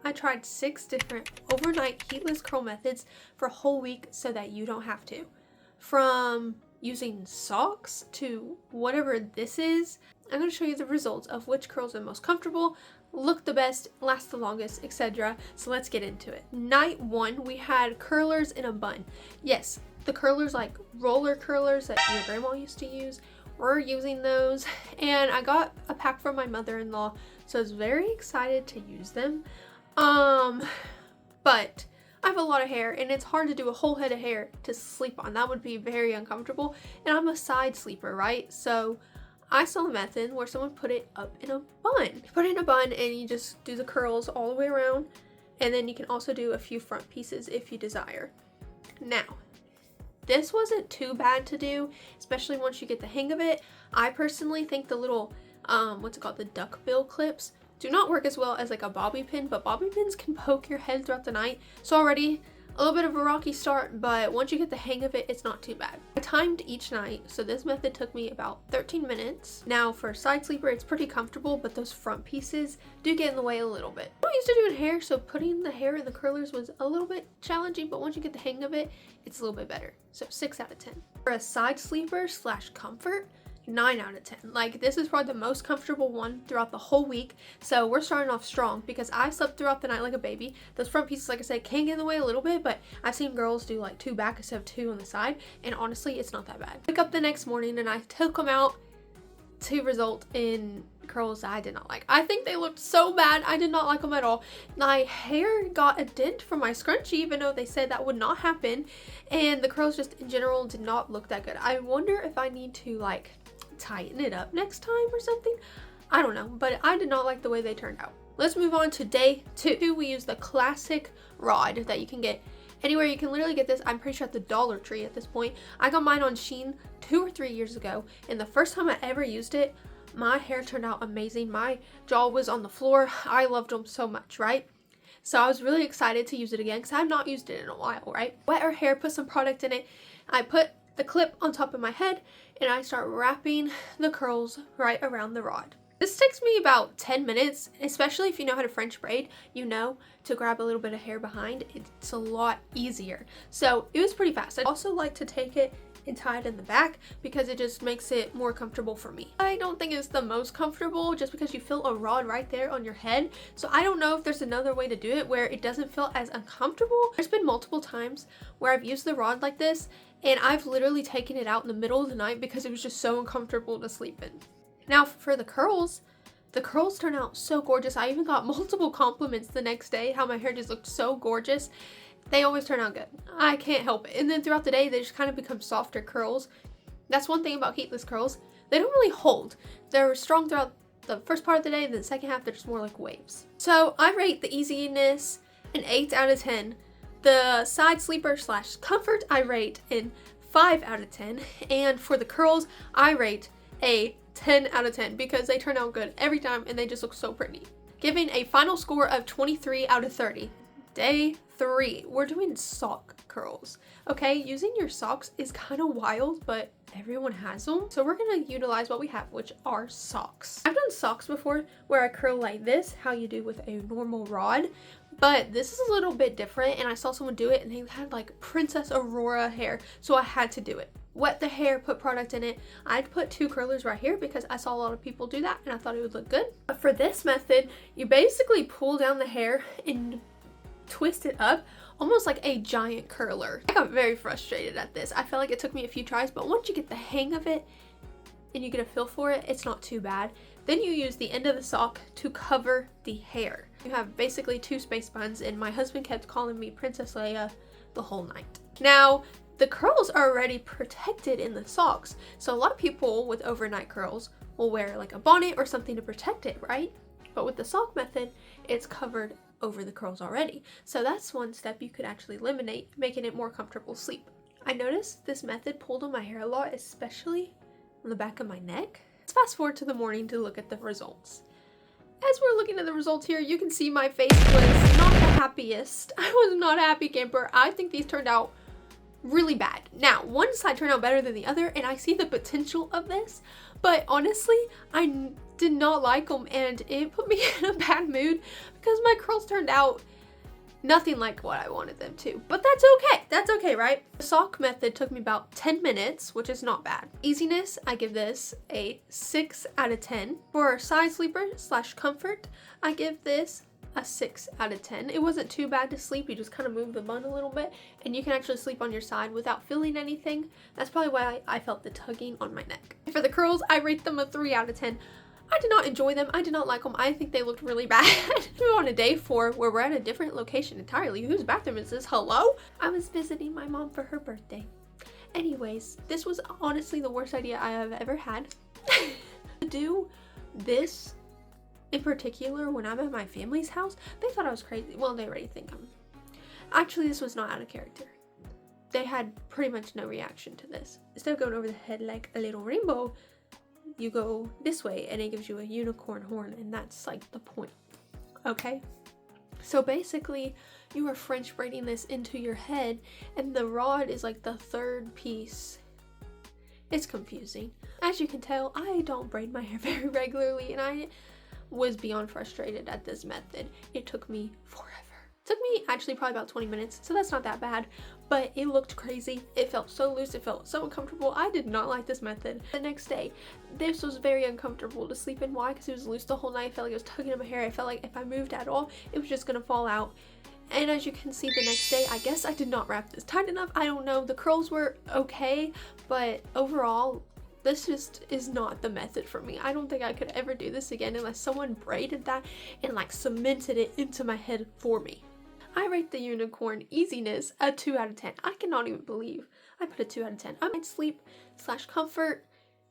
I tried 6 different overnight heatless curl methods for a whole week so that you don't have to. From using socks to whatever this is, I'm going to show you the results of which curls are the most comfortable, look the best, last the longest, etc. So let's get into it. Night 1, we had curlers in a bun. Yes, the curlers like roller curlers that your grandma used to use. We're using those, and I got a pack from my mother-in-law, so I was very excited to use them. But I have a lot of hair, and it's hard to do a whole head of hair to sleep on. That would be very uncomfortable, and I'm a side sleeper, right? So I saw a method where someone put it up in a bun. You put it in a bun, and you just do the curls all the way around, and then you can also do a few front pieces if you desire. Now, this wasn't too bad to do, especially once you get the hang of it. I personally think the little, what's it called, the duckbill clips do not work as well as like a bobby pin, but bobby pins can poke your head throughout the night. So already a little bit of a rocky start, but once you get the hang of it, it's not too bad. I timed each night, so this method took me about 13 minutes. Now for a side sleeper, it's pretty comfortable, but those front pieces do get in the way a little bit. I'm not used to doing hair, so putting the hair in the curlers was a little bit challenging, but once you get the hang of it, it's a little bit better. So 6 out of 10. For a side sleeper / comfort, 9 out of 10. Like, this is probably the most comfortable one throughout the whole week. So we're starting off strong because I slept throughout the night like a baby. Those front pieces, like I said, can get in the way a little bit, but I've seen girls do like 2 back instead of 2 on the side, and honestly, it's not that bad. I wake up the next morning and I took them out to result in curls that I did not like. I think they looked so bad. I did not like them at all. My hair got a dent from my scrunchie, even though they said that would not happen, and the curls just in general did not look that good. I wonder if I need to like tighten it up next time or something. I don't know, but I did not like the way they turned out. Let's move on to day 2. We use the classic rod that you can get anywhere. You can literally get this, I'm pretty sure, at the Dollar Tree at this point. I got mine on Shein 2 or 3 years ago, and the first time I ever used it, my hair turned out amazing. My jaw was on the floor. I loved them so much, right? So I was really excited to use it again because I've not used it in a while, right? Wet our hair, put some product in it. I put the clip on top of my head, and I start wrapping the curls right around the rod. This takes me about 10 minutes, especially if you know how to French braid, you know, to grab a little bit of hair behind. It's a lot easier. So it was pretty fast. I also like to take it and tie it in the back because it just makes it more comfortable for me. I don't think it's the most comfortable just because you feel a rod right there on your head. So I don't know if there's another way to do it where it doesn't feel as uncomfortable. There's been multiple times where I've used the rod like this, and I've literally taken it out in the middle of the night because it was just so uncomfortable to sleep in. Now for the curls turn out so gorgeous. I even got multiple compliments the next day how my hair just looked so gorgeous. They always turn out good. I can't help it. And then throughout the day, they just kind of become softer curls. That's one thing about heatless curls. They don't really hold. They're strong throughout the first part of the day, and then the second half, they're just more like waves. So I rate the easiness an 8 out of 10. The side sleeper / comfort, I rate in 5 out of 10. And for the curls, I rate a 10 out of 10 because they turn out good every time and they just look so pretty. Giving a final score of 23 out of 30. Day 3, we're doing sock curls. Okay, using your socks is kind of wild, but everyone has them. So we're gonna utilize what we have, which are socks. I've done socks before where I curl like this, how you do with a normal rod, but this is a little bit different, and I saw someone do it and they had like Princess Aurora hair, so I had to do it. Wet the hair, put product in it. I'd put 2 curlers right here because I saw a lot of people do that and I thought it would look good. But for this method, you basically pull down the hair and twist it up almost like a giant curler. I got very frustrated at this. I felt like it took me a few tries, but once you get the hang of it and you get a feel for it, it's not too bad. Then you use the end of the sock to cover the hair. You have basically 2 space buns, and my husband kept calling me Princess Leia the whole night. Now, the curls are already protected in the socks, so a lot of people with overnight curls will wear like a bonnet or something to protect it, right? But with the sock method, it's covered over the curls already. So that's one step you could actually eliminate, making it more comfortable sleep. I noticed this method pulled on my hair a lot, especially on the back of my neck. Let's fast forward to the morning to look at the results. As we're looking at the results here, you can see my face was not the happiest. I was not a happy camper. I think these turned out really bad. Now, one side turned out better than the other, and I see the potential of this, but honestly, I did not like them, and it put me in a bad mood because my curls turned out nothing like what I wanted them to. But that's okay. That's okay, right? The sock method took me about 10 minutes, which is not bad. Easiness, I give this a 6 out of 10. For side sleeper / comfort, I give this a 6 out of 10. It wasn't too bad to sleep. You just kind of move the bun a little bit and you can actually sleep on your side without feeling anything. That's probably why I felt the tugging on my neck. For the curls, I rate them a 3 out of 10. I did not enjoy them. I did not like them. I think they looked really bad. We're on a day 4 where we're at a different location entirely. Whose bathroom is this? Hello? I was visiting my mom for her birthday. Anyways, this was honestly the worst idea I have ever had. To do this in particular when I'm at my family's house, they thought I was crazy. Well, they already think I'm. Actually, this was not out of character. They had pretty much no reaction to this. Instead of going over the head like a little rainbow, you go this way and it gives you a unicorn horn, and that's like the point. Okay? So basically, you are French braiding this into your head, and the rod is like the third piece. It's confusing. As you can tell, I don't braid my hair very regularly, and I was beyond frustrated at this method. It took me forever. It took me actually probably about 20 minutes, so that's not that bad, but it looked crazy. It felt so loose, it felt so uncomfortable. I did not like this method. The next day, this was very uncomfortable to sleep in. Why? Because it was loose the whole night. I felt like it was tugging at my hair. I felt like if I moved at all, it was just gonna fall out. And as you can see the next day, I guess I did not wrap this tight enough. I don't know. The curls were okay, but overall, this just is not the method for me. I don't think I could ever do this again unless someone braided that and like cemented it into my head for me. I rate the unicorn easiness a 2 out of 10. I cannot even believe I put a 2 out of 10. I might sleep / comfort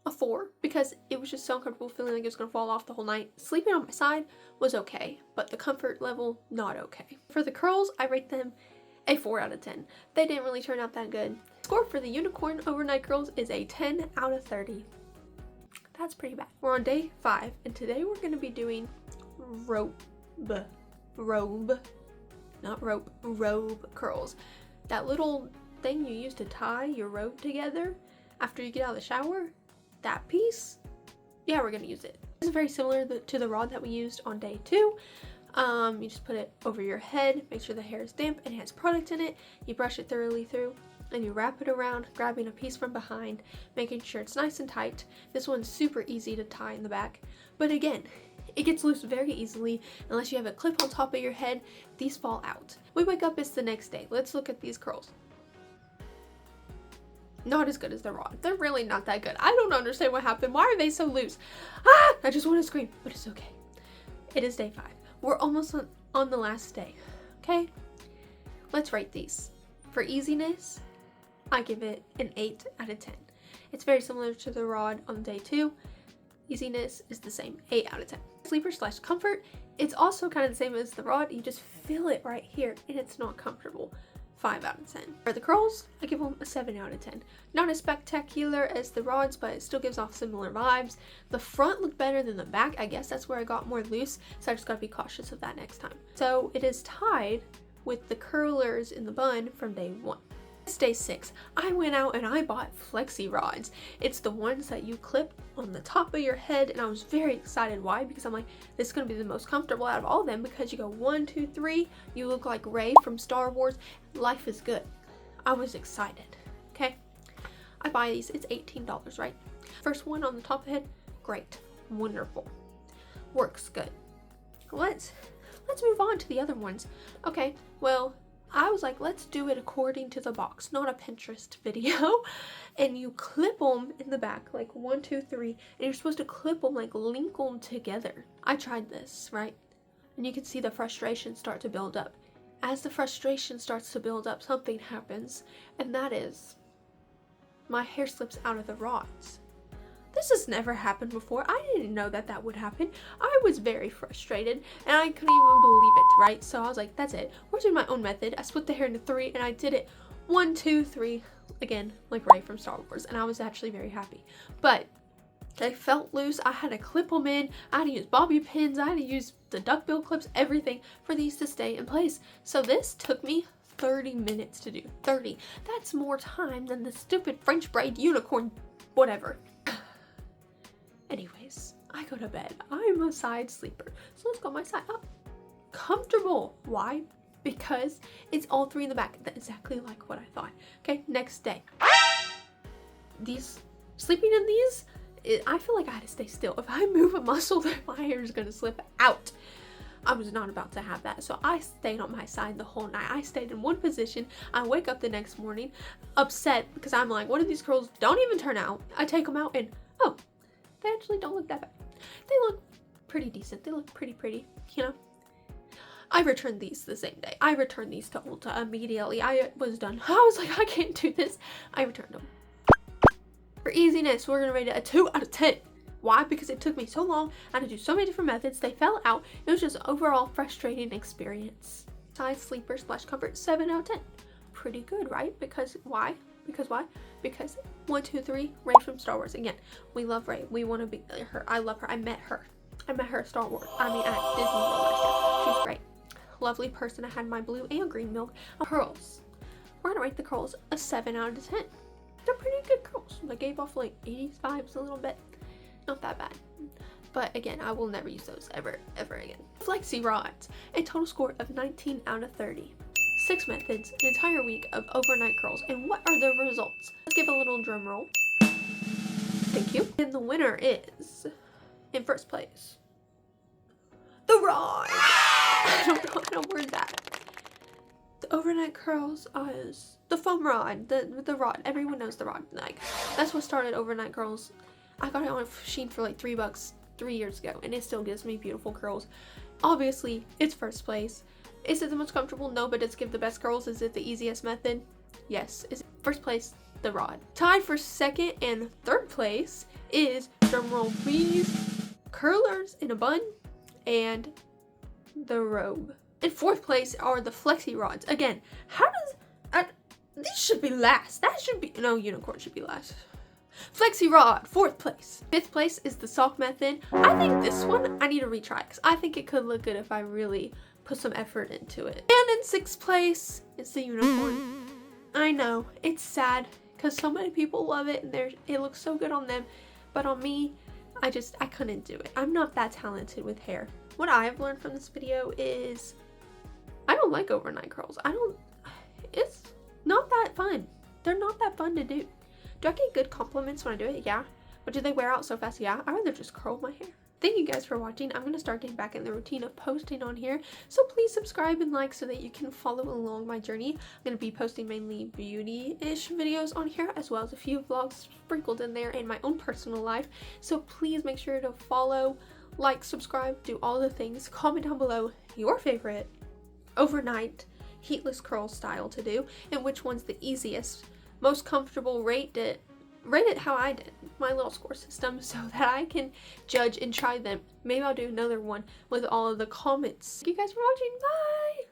a 4 because it was just so uncomfortable feeling like it was gonna fall off the whole night. Sleeping on my side was okay, but the comfort level, not okay. For the curls, I rate them a 4 out of 10. They didn't really turn out that good. Score for the unicorn overnight curls is a 10 out of 30. That's pretty bad. We're on day 5, and today we're gonna be doing robe curls. That little thing you use to tie your robe together after you get out of the shower, that piece, yeah, we're gonna use it. This is very similar to the rod that we used on day 2. You just put it over your head, make sure the hair is damp and it has product in it. You brush it thoroughly through and you wrap it around, grabbing a piece from behind, making sure it's nice and tight. This one's super easy to tie in the back, but again, it gets loose very easily. Unless you have a clip on top of your head, these fall out. We wake up, it's the next day. Let's look at these curls. Not as good as the rod. They're really not that good. I don't understand what happened. Why are they so loose? Ah! I just want to scream, but it's okay. It is day 5. We're almost on the last day. Okay? Let's rate these. For easiness, I give it an 8 out of 10. It's very similar to the rod on day 2. Easiness is the same, 8 out of 10. Sleeper / comfort, it's also kind of the same as the rod. You just feel it right here and it's not comfortable. 5 out of 10. For the curls, I give them a 7 out of 10. Not as spectacular as the rods, but it still gives off similar vibes. The front looked better than the back. I guess that's where I got more loose, so I just gotta be cautious of that next time. So it is tied with the curlers in the bun from day 1. It's day 6. I went out and I bought Flexi rods. It's the ones that you clip on the top of your head, and I was very excited. Why? Because I'm like, this is gonna be the most comfortable out of all of them, because you go 1, 2, 3, you look like Rey from Star Wars. Life is good. I was excited. Okay, I buy these. It's $18, right? First one on the top of the head, great, wonderful, works good. Let's move on to the other ones. Okay, well, I was like, let's do it according to the box, not a Pinterest video. And you clip them in the back, like 1, 2, 3, and you're supposed to clip them, like link them together. I tried this, right? And you can see the frustration start to build up. As the frustration starts to build up, something happens, and that is my hair slips out of the rods. This has never happened before. I didn't know that that would happen. I was very frustrated and I couldn't even believe it, right? So I was like, that's it. We're doing my own method. I split the hair into 3 and I did it 1, 2, 3, again, like Rey from Star Wars. And I was actually very happy. But they felt loose. I had to clip them in. I had to use bobby pins. I had to use the duckbill clips, everything for these to stay in place. So this took me 30 minutes to do. 30. That's more time than the stupid French braid unicorn, whatever. Anyways, I go to bed. I'm a side sleeper. So let's go my side up. Comfortable. Why? Because it's all three in the back. That's exactly like what I thought. Okay, next day. Sleeping in these, I feel like I had to stay still. If I move a muscle, then my hair is gonna slip out. I was not about to have that. So I stayed on my side the whole night. I stayed in one position. I wake up the next morning upset because I'm like, what if these curls don't even turn out? I take them out and, oh, they actually don't look that bad. They look pretty decent. They look pretty, you know? I returned these the same day. I returned these to Ulta immediately. I was done. I was like, I can't do this. I returned them. For easiness, we're gonna rate it a 2 out of 10. Why? Because it took me so long. I had to do so many different methods. They fell out. It was just an overall frustrating experience. Side sleeper / comfort, 7 out of 10. Pretty good, right? Because why? Because 1, 2, 3, Rey from Star Wars. Again, we love Rey. We want to be her. I love her. I met her at Star Wars. I mean, at Disney World last year. She's great. Lovely person. I had my blue and green milk. Curls. We're gonna rate the curls a 7 out of 10. They're pretty good curls. I gave off like 80s vibes a little bit. Not that bad. But again, I will never use those ever again. Flexi rods. A total score of 19 out of 30. 6 methods, an entire week of overnight curls. And what are the results? Let's give a little drum roll. Thank you. And the winner is, in first place, the rod. I don't know how to word that. The overnight curls is the foam rod, the rod. Everyone knows the rod. Like, that's what started overnight curls. I got it on Shein for like $3 3 years ago, and it still gives me beautiful curls. Obviously, it's first place. Is it the most comfortable? No, but does it give the best curls? Is it the easiest method? Yes. Is it first place? The rod. Tied for second and third place is, drumroll please, curlers in a bun and the Robe. In fourth place are the Flexi rods. Again, these should be last. That should be, no, unicorn should be last. Flexi rod, 4th place. 5th place is the sock method. I think this one I need to retry because I think it could look good if I really put some effort into it. And in 6th place is the unicorn. I know, it's sad because so many people love it and it looks so good on them, but on me, I couldn't do it. I'm not that talented with hair. What I've learned from this video is I don't like overnight curls. It's not that fun. They're not that fun to do. Do I get good compliments when I do it? Yeah. But do they wear out so fast? Yeah. I'd rather just curl my hair. Thank you guys for watching. I'm going to start getting back in the routine of posting on here. So please subscribe and like so that you can follow along my journey. I'm going to be posting mainly beauty-ish videos on here, as well as a few vlogs sprinkled in there and my own personal life. So please make sure to follow, like, subscribe, do all the things. Comment down below your favorite overnight heatless curl style to do and which one's the easiest, most comfortable. Rate it how I did, my little score system, so that I can judge and try them. Maybe I'll do another one with all of the comments. Thank you guys for watching. Bye!